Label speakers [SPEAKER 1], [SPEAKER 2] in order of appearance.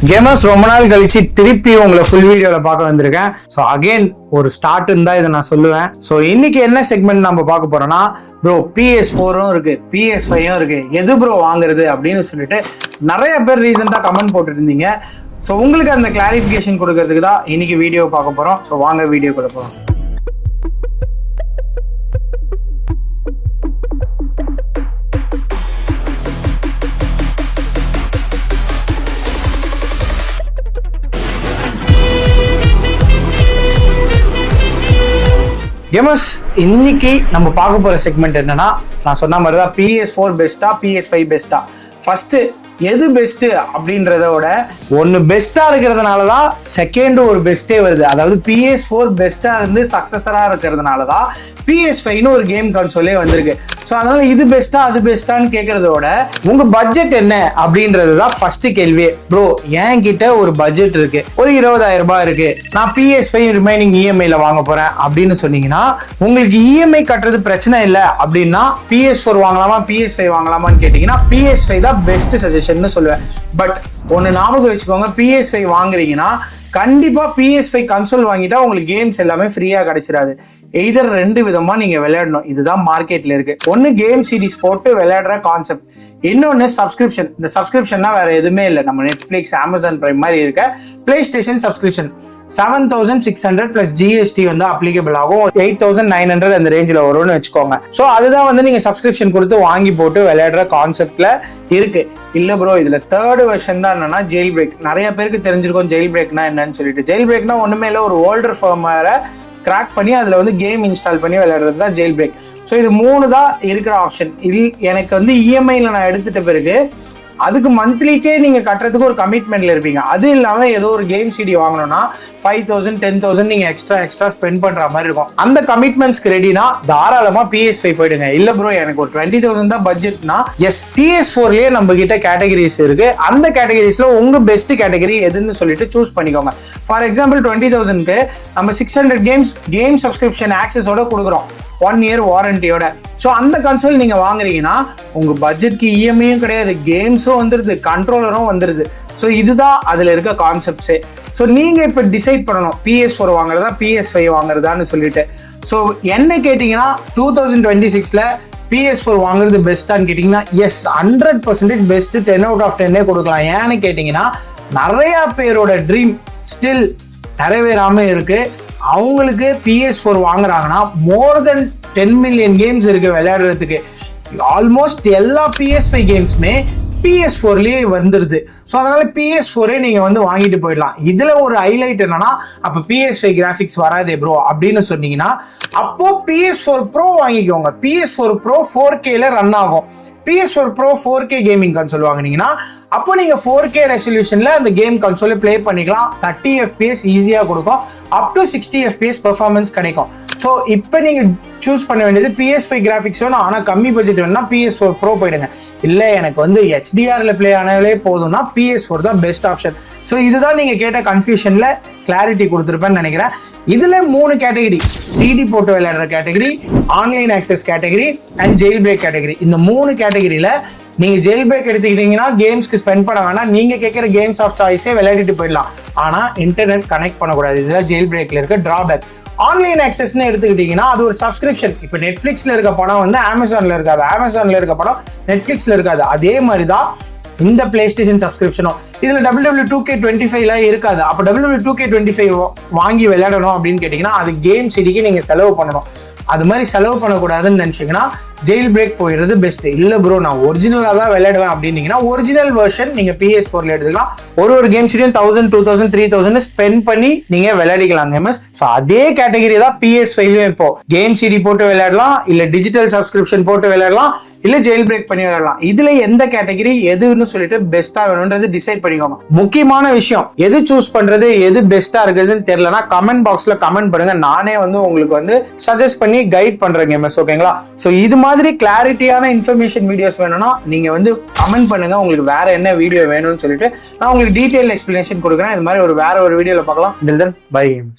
[SPEAKER 1] Gamers ரொம்ப நாள் கழிச்சு திருப்பி உங்களை ஃபுல் வீடியோல பார்க்க வந்திருக்கேன். ஸோ அகைன் ஒரு ஸ்டார்ட்னு தான் இதை நான் சொல்லுவேன். ஸோ இன்னைக்கு என்ன செக்மெண்ட் நம்ம பார்க்க போறோம்னா, ப்ரோ PS4ம் இருக்கு, PS5ம் இருக்கு, எது ப்ரோ வாங்குறது அப்படின்னு சொல்லிட்டு நிறைய பேர் ரீசெண்டா கமெண்ட் போட்டுட்டு இருந்தீங்க. ஸோ உங்களுக்கு அந்த கிளாரிஃபிகேஷன் கொடுக்கறதுக்கு தான் இன்னைக்கு வீடியோ பார்க்க போறோம். ஸோ வாங்க வீடியோக்குள்ள போறோம். கேமர்ஸ், இன்னைக்கு நம்ம பார்க்க போற செக்மெண்ட் என்னன்னா, நான் சொன்ன மாதிரி தான் PS4 பெஸ்டா PS5 பெஸ்டா. ஃபர்ஸ்ட் எது பெஸ்ட் அப்படின்றதோட ஒன்னு பெஸ்டா இருக்கிறதுனால தான் செகண்ட் ஒரு பெஸ்டே வருது. அதாவது PS4 பெஸ்டா இருந்து சக்சஸரா இருக்கிறதுனால தான் PS5ன்னு ஒரு கேம் கன்சோலே வந்திருக்கு. ஸோ அதனால இது பெஸ்டா அது பெஸ்டான்னு கேட்கறதோட உங்க பட்ஜெட் என்ன அப்படின்றது தான் ஃபர்ஸ்ட் கேள்வியே. ப்ரோ என் கிட்ட ஒரு பட்ஜெட் இருக்கு, ஒரு 20,000 ரூபாய் இருக்கு, நான் PS5 ரிமைனிங் இஎம்ஐல வாங்க போறேன் அப்படின்னு சொன்னீங்கன்னா, உங்களுக்கு இஎம்ஐ கட்டுறது பிரச்சனை இல்லை அப்படின்னா PS4 வாங்கலாமா PS5 வாங்கலாமான்னு கேட்டீங்கன்னா PS5 தான் பெஸ்ட் சஜஷன் சொல்லுவேன். பட் ஒன்னு ஞாபகம் வச்சுக்கோங்க, PS5 வாங்குறீங்கன்னா கண்டிப்பா PS5 கன்சோல் வாங்கிட்டா உங்களுக்கு கேம்ஸ் எல்லாமே ஃப்ரீயா கிடைச்சிடாது. எய்தர் ரெண்டு விதமா நீங்க விளையாடணும். இதுதான் மார்க்கெட்ல இருக்கு. ஒன்னு கேம் சீரிஸ் போட்டு விளையாடுற கான்செப்ட், இன்னொன்னு சப்ஸ்கிரிப்ஷன். இந்த சப்ஸ்கிரிப்ஷன்னா வேற எதுவுமே இல்லை, நம்ம நெட்ஃபிளிக்ஸ், அமேசான் பிரைம் மாதிரி இருக்க play station subscription. 7,600 plus GST வந்து அப்ளிகபிள் ஆகும். 8,900 அந்த ரேஞ்சில் வரும்னு வச்சுக்கோங்க. ஸோ அதுதான் வந்து நீங்க சப்ஸ்கிரிப்ஷன் கொடுத்து வாங்கி போட்டு விளையாடுற கான்செப்ட்ல இருக்கு. இல்ல ப்ரோ, இதுல தேர்ட் வெர்ஷன் தான் என்னன்னா ஜெயில் பிரேக். நிறைய பேருக்கு தெரிஞ்சிருக்கும் ஜெயில் பிரேக்னா என்னன்னு சொல்லிட்டு. ஜெயில் பிரேக்னா ஒண்ணுமே இல்லை, ஒரு ஓல்டர் ஃபர்ம்வேரை கிராக் பண்ணி அதுல வந்து கேம் இன்ஸ்டால் பண்ணி விளையாடுறது தான் ஜெயில் பிரேக். ஸோ இது 3 தான் இருக்கிற ஆப்ஷன். எனக்கு வந்து இஎம்ஐல நான் எடுத்துட்ட பிறகு அதுக்கு மந்த்லிக்கே நீங்க கட்டுறதுக்கு ஒரு கமிட்மெண்ட்ல இருப்பீங்க. அது இல்லாம ஏதோ ஒரு கேம் சிடி வாங்கணும்னா 5,000 10,000 நீங்க எக்ஸ்ட்ரா ஸ்பெண்ட் பண்ற மாதிரி இருக்கும். அந்த கமிட்மெண்ட்ஸ்க்கு ரெடினா தாராளமா PS5 போயிடுங்க. இல்ல ப்ரோ எனக்கு ஒரு 20,000 தான் பட்ஜெட்னா, எஸ் PS4லயே நம்ம கிட்ட கேட்டகரிஸ் இருக்கு. அந்த கேட்டகரிஸ்ல உங்க பெஸ்ட் கேட்டகரி எதுன்னு சொல்லிட்டு சூஸ் பண்ணிக்கோங்க. ஃபார் எக்ஸாம்பிள் 20,000க்கு நம்ம 600 கேம் சப்ஸ்கிரிப்ஷன் ஆக்சஸோட கொடுக்குறோம், 1 year வாரண்டியோட. ஸோ அந்த கன்சோல் நீங்க வாங்குறீங்கன்னா உங்க பட்ஜெட்க்கு இஎம்ஐயும் கிடையாது, கேம்ஸும் வந்துருது, கண்ட்ரோலரும் வந்துருது. ஸோ இதுதான் அதுல இருக்க கான்செப்ட்ஸே. ஸோ நீங்க இப்ப டிசைட் பண்ணணும், PS4 வாங்குறதா PS5 வாங்குறதான்னு சொல்லிட்டு. ஸோ என்ன கேட்டீங்கன்னா 2026ல PS4 வாங்குறது பெஸ்டான்னு கேட்டீங்கன்னா, எஸ் 100% பெஸ்ட், 10 out of 10 கொடுக்கலாம். ஏன்னு கேட்டீங்கன்னா நிறைய பேரோட ட்ரீம் ஸ்டில் நிறைவேறாம இருக்கு. அவங்களுக்கு PS4 வாங்குறாங்கன்னா மோர் தென் 10 million கேம்ஸ் இருக்கு விளையாடுறதுக்கு. ஆல்மோஸ்ட் எல்லா PS5 கேம்ஸுமே PS4லயே வந்துருது. ஸோ அதனால PS4 நீங்க வந்து வாங்கிட்டு போயிடலாம். இதுல ஒரு ஹைலைட் என்னன்னா, அப்ப PS5 கிராபிக்ஸ் வராதே ப்ரோ அப்படின்னு சொன்னீங்கன்னா, அப்போ PS4 Pro வாங்கிக்கோங்க. PS4 Pro 4Kல ரன் ஆகும். PS4 Pro 4K gaming console வாங்கினீங்கன்னா அப்போ நீங்க 4K ரெசல்யூஷன்ல அந்த கேம் கன்சோல பிளே பண்ணிக்கலாம். 30 FPS ஈஸியா கொடுக்கும், அப் டு 60 FPS பெர்ஃபார்மன்ஸ் கிடைக்கும். ஸோ இப்போ நீங்க சூஸ் பண்ண வேண்டியது PS5 கிராபிக்ஸ் வேணும், ஆனா கம்மி பட்ஜெட் வேணும்னா PS4 Pro போயிடுங்க. இல்ல எனக்கு வந்து HDRல பிளே ஆனாலே போதும்னா PS4 தான் பெஸ்ட் ஆப்ஷன். ஸோ இதுதான் நீங்க கேட்ட கன்ஃபியூஷன்ல கிளாரிட்டி கொடுத்துருப்பேன்னு நினைக்கிறேன். இதுல 3 கேட்டகரி: சிடி போட்டு விளையாடுற category, online access category and jail break category. இந்த 3 கேட்டகரியில நீங்க ஜெயில் பிரேக் எடுத்துக்கிட்டீங்கன்னா கேம்ஸ்க்கு ஸ்பெண்ட் பண்ண வேணாம், நீங்க கேட்கிற கேம்ஸ் ஆஃப் சாய்ஸே விளையாடிட்டு போயிடலாம். ஆனா இன்டர்நெட் கனெக்ட் பண்ணக்கூடாது. இதுதான் ஜெயில் பிரேக்ல இருக்க டிராபேக். ஆன்லைன் ஆக்சஸ்ன்னு எடுத்துக்கிட்டீங்கன்னா அது ஒரு சப்ஸ்கிரிப்ஷன். இப்போ நெட்ஃபிளிக்ஸ்ல இருக்க படம் வந்து அமேசான்ல இருக்காது, அமேசான்ல இருக்க படம் நெட்ஃபிளிக்ஸ்ல இருக்காது. அதே மாதிரிதான் இந்த பிளே ஸ்டேஷன் சப்ஸ்கிரிப்ஷனும். இதுல WWE2K25 இருக்காது. அப்ப WWE2K25 வாங்கி விளையாடணும் அப்படின்னு கேட்டீங்கன்னா அது கேம் சிடிக்கு நீங்க செலவு பண்ணணும். அது மாதிரி செலவு பண்ணக்கூடாதுன்னு நினைச்சீங்கன்னா ஜெயில் பிரேக் போயிடுறது பெஸ்ட். இல்ல ப்ரோ நான் ஒரிஜினலா தான் விளையாடுவேன் அப்படின்னீங்கன்னா ஒரிஜினல் வெர்ஷன் நீங்க PS4ல எடுத்துக்கலாம். ஒரு கேம் சிடியும் 1,000 2,000 3,000 ஸ்பெண்ட் பண்ணி நீங்க விளையாடிக்கலாம் கேமர்ஸ். ஸோ அதே கேட்டகரி தான் PS5லயும். இப்போ கேம் சிடி போட்டு விளையாடலாம், இல்ல டிஜிட்டல் சப்ஸ்கிரிப்ஷன் போட்டு விளையாடலாம், இல்ல ஜெயில் பிரேக் பண்ணி விளையாடலாம். இதுல எந்த கேட்டகரி எதுன்னு சொல்லிட்டு பெஸ்டா வேணும்ன்றது டிசைட் பண்ணிக்கோங்க. முக்கியமான விஷயம், எது சூஸ் பண்றது, எது பெஸ்டா இருக்குதுன்னு தெரியலனா கமெண்ட் பாக்ஸ்ல கமெண்ட் பண்ணுங்க. நானே வந்து உங்களுக்கு வந்து சஜஸ்ட் பண்ணி கைட் பண்றேன் கேமர்ஸ், ஓகேங்களா? ஸோ இது மாதிரி கிளாரிட்டியான இன்ஃபர்மேஷன் வீடியோஸ் வேணும்னா நீங்க வந்து கமெண்ட் பண்ணுங்க, உங்களுக்கு வேற என்ன வீடியோ வேணும்னு சொல்லிட்டு நான் உங்களுக்கு டீடைல் எக்ஸ்பிளனேஷன் கொடுக்குறேன். இது மாதிரி வேற ஒரு வீடியோல பார்க்கலாம். பை.